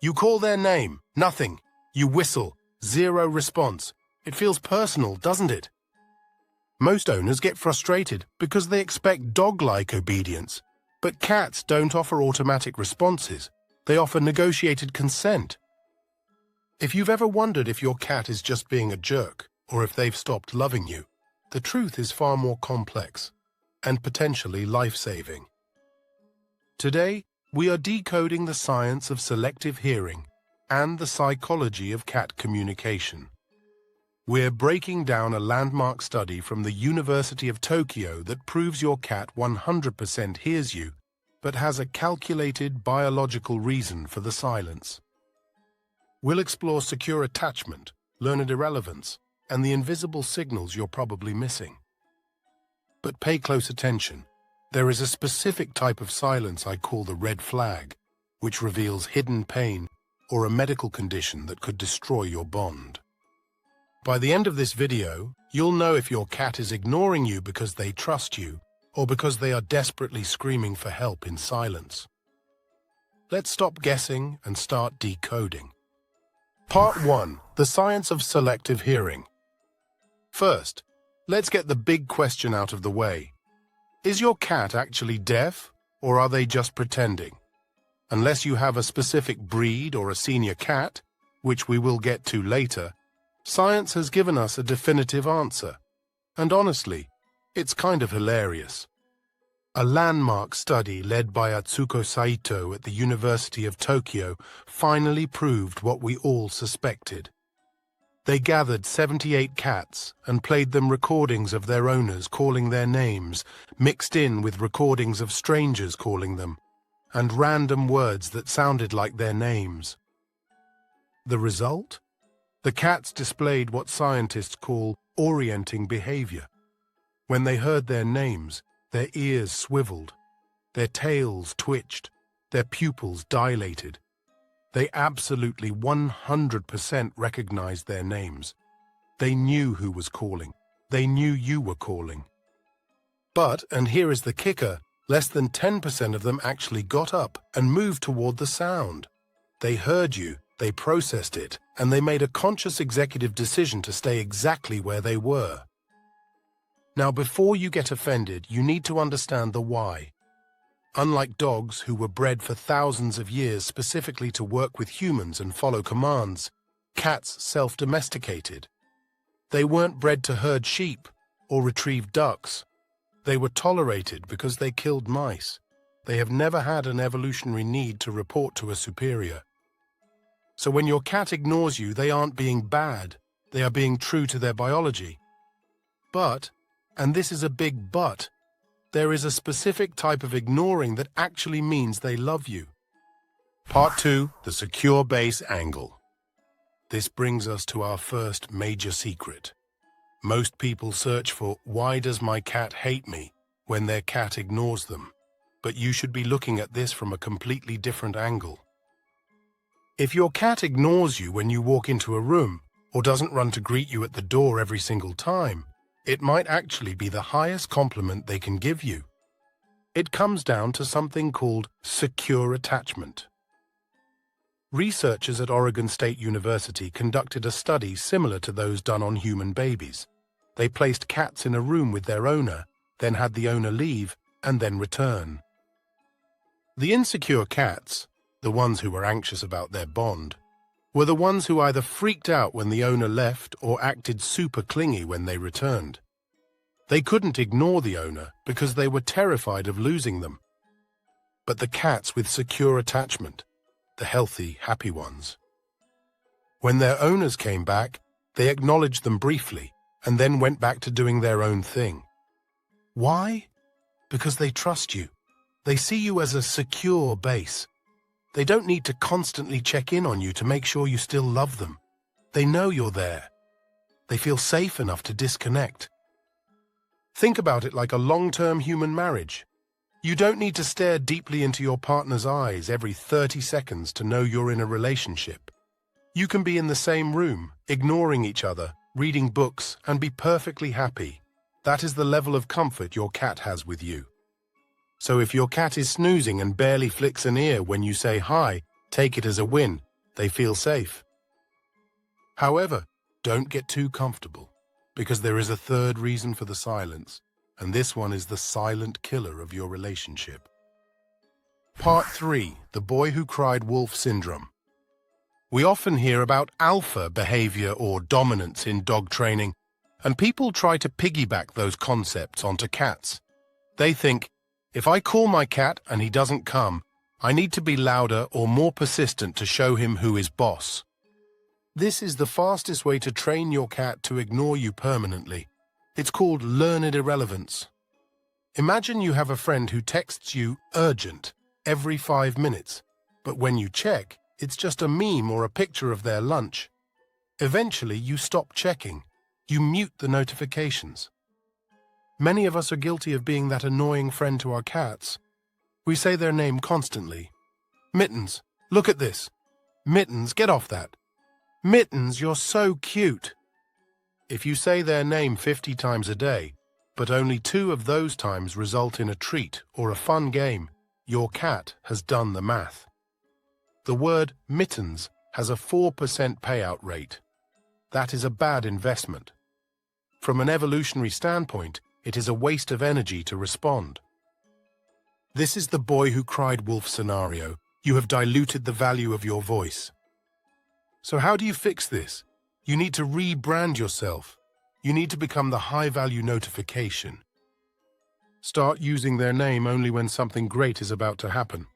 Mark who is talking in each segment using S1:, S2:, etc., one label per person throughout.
S1: You call their name, nothing. You whistle, zero response. It feels personal, doesn't it? Most owners get frustrated because they expect dog-like obedience, but cats don't offer automatic responses. They offer negotiated consent. If you've ever wondered if your cat is just being a jerk or if they've stopped loving you, the truth is far more complex and potentially life-saving. Today, we are decoding the science of selective hearing and the psychology of cat communication. We're breaking down a landmark study from the University of Tokyo that proves your cat 100% hears you, but has a calculated biological reason for the silence. We'll explore secure attachment, learned irrelevance, and the invisible signals you're probably missing. But pay close attention. There is a specific type of silence I call the red flag, which reveals hidden pain or a medical condition that could destroy your bond. By the end of this video, you'll know if your cat is ignoring you because they trust you or because they are desperately screaming for help in silence. Let's stop guessing and start decoding. Part 1. The science of selective hearing. First, let's get the big question out of the way. Is your cat actually deaf, or are they just pretending? Unless you have a specific breed or a senior cat, which we will get to later, science has given us a definitive answer. And honestly, it's kind of hilarious. A landmark study led by Atsuko Saito at the University of Tokyo finally proved what we all suspected. They gathered 78 cats and played them recordings of their owners calling their names, mixed in with recordings of strangers calling them, and random words that sounded like their names. The result? The cats displayed what scientists call orienting behavior. When they heard their names, their ears swiveled, their tails twitched, their pupils dilated. They absolutely 100% recognized their names. They knew who was calling. They knew you were calling. But, and here is the kicker, less than 10% of them actually got up and moved toward the sound. They heard you, they processed it, and they made a conscious executive decision to stay exactly where they were. Now, before you get offended, you need to understand the why. Unlike dogs who were bred for thousands of years specifically to work with humans and follow commands, cats self-domesticated. They weren't bred to herd sheep or retrieve ducks. They were tolerated because they killed mice. They have never had an evolutionary need to report to a superior. So when your cat ignores you, they aren't being bad. They are being true to their biology. But, and this is a big but, there is a specific type of ignoring that actually means they love you. Part 2, the secure base angle. This brings us to our first major secret. Most people search for, why does my cat hate me, when their cat ignores them? But you should be looking at this from a completely different angle. If your cat ignores you when you walk into a room, or doesn't run to greet you at the door every single time, it might actually be the highest compliment they can give you. It comes down to something called secure attachment. Researchers at Oregon State University conducted a study similar to those done on human babies. They placed cats in a room with their owner, then had the owner leave, and then return. The insecure cats, the ones who were anxious about their bond, were the ones who either freaked out when the owner left or acted super clingy when they returned. They couldn't ignore the owner because they were terrified of losing them. But the cats with secure attachment, the healthy, happy ones, when their owners came back, they acknowledged them briefly and then went back to doing their own thing. Why? Because they trust you. They see you as a secure base. They don't need to constantly check in on you to make sure you still love them. They know you're there. They feel safe enough to disconnect. Think about it like a long-term human marriage. You don't need to stare deeply into your partner's eyes every 30 seconds to know you're in a relationship. You can be in the same room, ignoring each other, reading books, and be perfectly happy. That is the level of comfort your cat has with you. So if your cat is snoozing and barely flicks an ear when you say hi, take it as a win. They feel safe. However, don't get too comfortable, because there is a third reason for the silence, and this one is the silent killer of your relationship. Part 3. The boy who cried wolf syndrome. We often hear about alpha behavior or dominance in dog training, and people try to piggyback those concepts onto cats. They think, if I call my cat and he doesn't come, I need to be louder or more persistent to show him who is boss. This is the fastest way to train your cat to ignore you permanently. It's called learned irrelevance. Imagine you have a friend who texts you urgent every 5 minutes, but when you check, it's just a meme or a picture of their lunch. Eventually, you stop checking. You mute the notifications. Many of us are guilty of being that annoying friend to our cats. We say their name constantly. Mittens, look at this. Mittens, get off that. Mittens, you're so cute. If you say their name 50 times a day, but only 2 of those times result in a treat or a fun game, your cat has done the math. The word mittens has a 4% payout rate. That is a bad investment. From an evolutionary standpoint, it is a waste of energy to respond. This is the boy who cried wolf scenario. You have diluted the value of your voice. So how do you fix this? You need to rebrand yourself. You need to become the high-value notification. Start using their name only when something great is about to happen.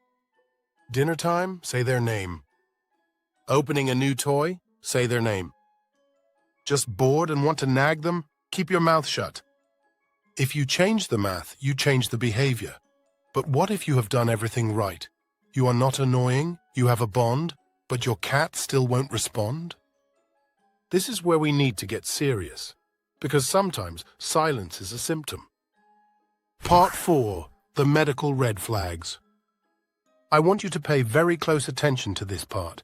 S1: Dinner time? Say their name. Opening a new toy? Say their name. Just bored and want to nag them? Keep your mouth shut. If you change the math, you change the behavior. But what if you have done everything right? You are not annoying, you have a bond, but your cat still won't respond? This is where we need to get serious, because sometimes silence is a symptom. Part 4. The medical red flags. I want you to pay very close attention to this part.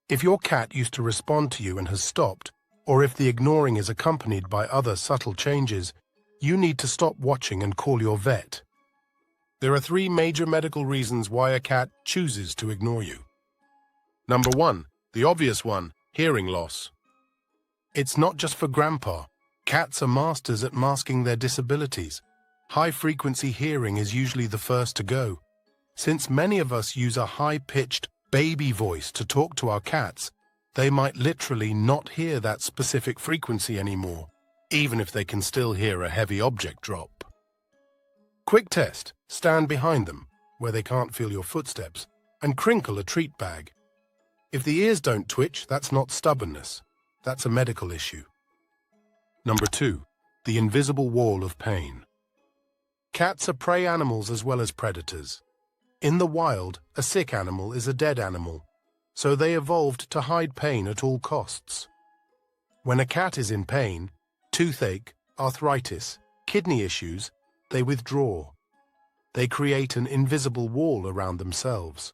S1: If your cat used to respond to you and has stopped, or if the ignoring is accompanied by other subtle changes, you need to stop watching and call your vet. There are 3 major medical reasons why a cat chooses to ignore you. Number 1, the obvious one, hearing loss. It's not just for grandpa. Cats are masters at masking their disabilities. High-frequency hearing is usually the first to go. Since many of us use a high-pitched baby voice to talk to our cats, they might literally not hear that specific frequency anymore, even if they can still hear a heavy object drop. Quick test. Stand behind them, where they can't feel your footsteps, and crinkle a treat bag. If the ears don't twitch, that's not stubbornness. That's a medical issue. Number 2, the invisible wall of pain. Cats are prey animals as well as predators. In the wild, a sick animal is a dead animal, so they evolved to hide pain at all costs. When a cat is in pain, toothache, arthritis, kidney issues, they withdraw. They create an invisible wall around themselves.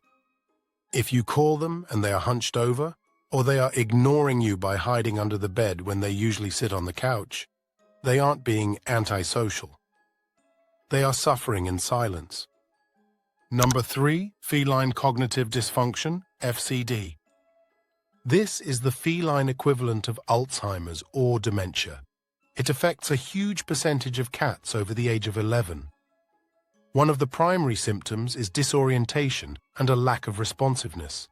S1: If you call them and they are hunched over, or they are ignoring you by hiding under the bed when they usually sit on the couch, they aren't being antisocial. They are suffering in silence. Number 3, feline cognitive dysfunction, FCD. This is the feline equivalent of Alzheimer's or dementia. It affects a huge percentage of cats over the age of 11. One of the primary symptoms is disorientation and a lack of responsiveness.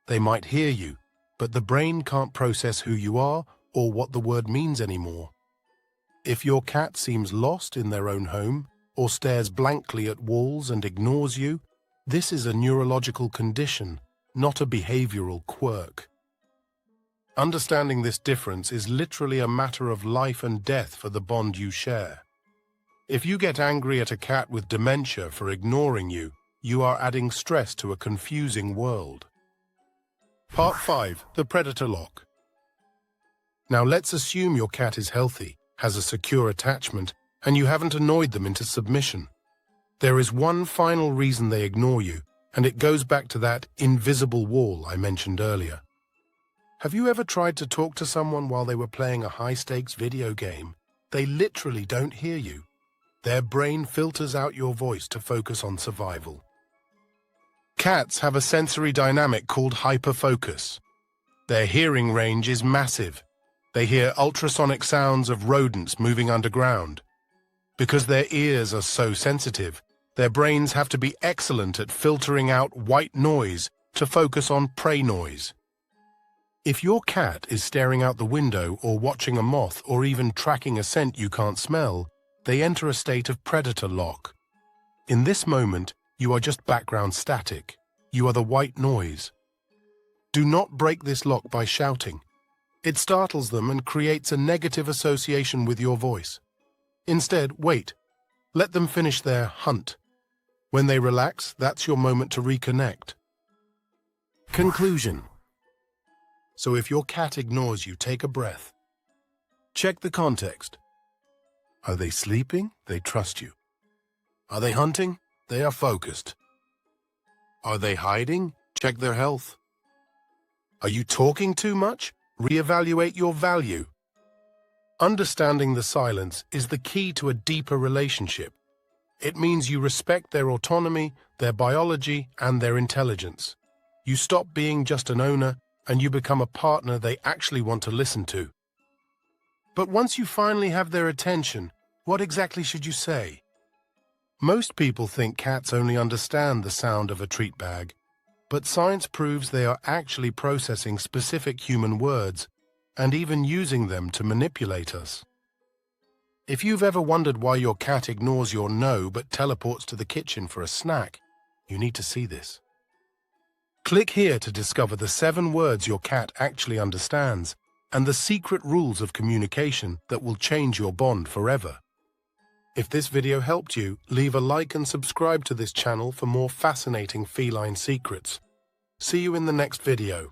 S1: They might hear you, but the brain can't process who you are or what the word means anymore. If your cat seems lost in their own home or stares blankly at walls and ignores you, this is a neurological condition, not a behavioral quirk. Understanding this difference is literally a matter of life and death for the bond you share. If you get angry at a cat with dementia for ignoring you, you are adding stress to a confusing world. Part 5. The predator lock. Now let's assume your cat is healthy, has a secure attachment, and you haven't annoyed them into submission. There is one final reason they ignore you, and it goes back to that invisible wall I mentioned earlier. Have you ever tried to talk to someone while they were playing a high-stakes video game? They literally don't hear you. Their brain filters out your voice to focus on survival. Cats have a sensory dynamic called hyperfocus. Their hearing range is massive. They hear ultrasonic sounds of rodents moving underground. Because their ears are so sensitive, their brains have to be excellent at filtering out white noise to focus on prey noise. If your cat is staring out the window or watching a moth or even tracking a scent you can't smell, they enter a state of predator lock. In this moment, you are just background static. You are the white noise. Do not break this lock by shouting. It startles them and creates a negative association with your voice. Instead, wait. Let them finish their hunt. When they relax, that's your moment to reconnect. Conclusion. So if your cat ignores you, take a breath. Check the context. Are they sleeping? They trust you. Are they hunting? They are focused. Are they hiding? Check their health. Are you talking too much? Reevaluate your value. Understanding the silence is the key to a deeper relationship. It means you respect their autonomy, their biology, and their intelligence. You stop being just an owner, and you become a partner they actually want to listen to. But once you finally have their attention, what exactly should you say? Most people think cats only understand the sound of a treat bag, but science proves they are actually processing specific human words and even using them to manipulate us. If you've ever wondered why your cat ignores your no but teleports to the kitchen for a snack, you need to see this. Click here to discover the 7 words your cat actually understands and the secret rules of communication that will change your bond forever. If this video helped you, leave a like and subscribe to this channel for more fascinating feline secrets. See you in the next video.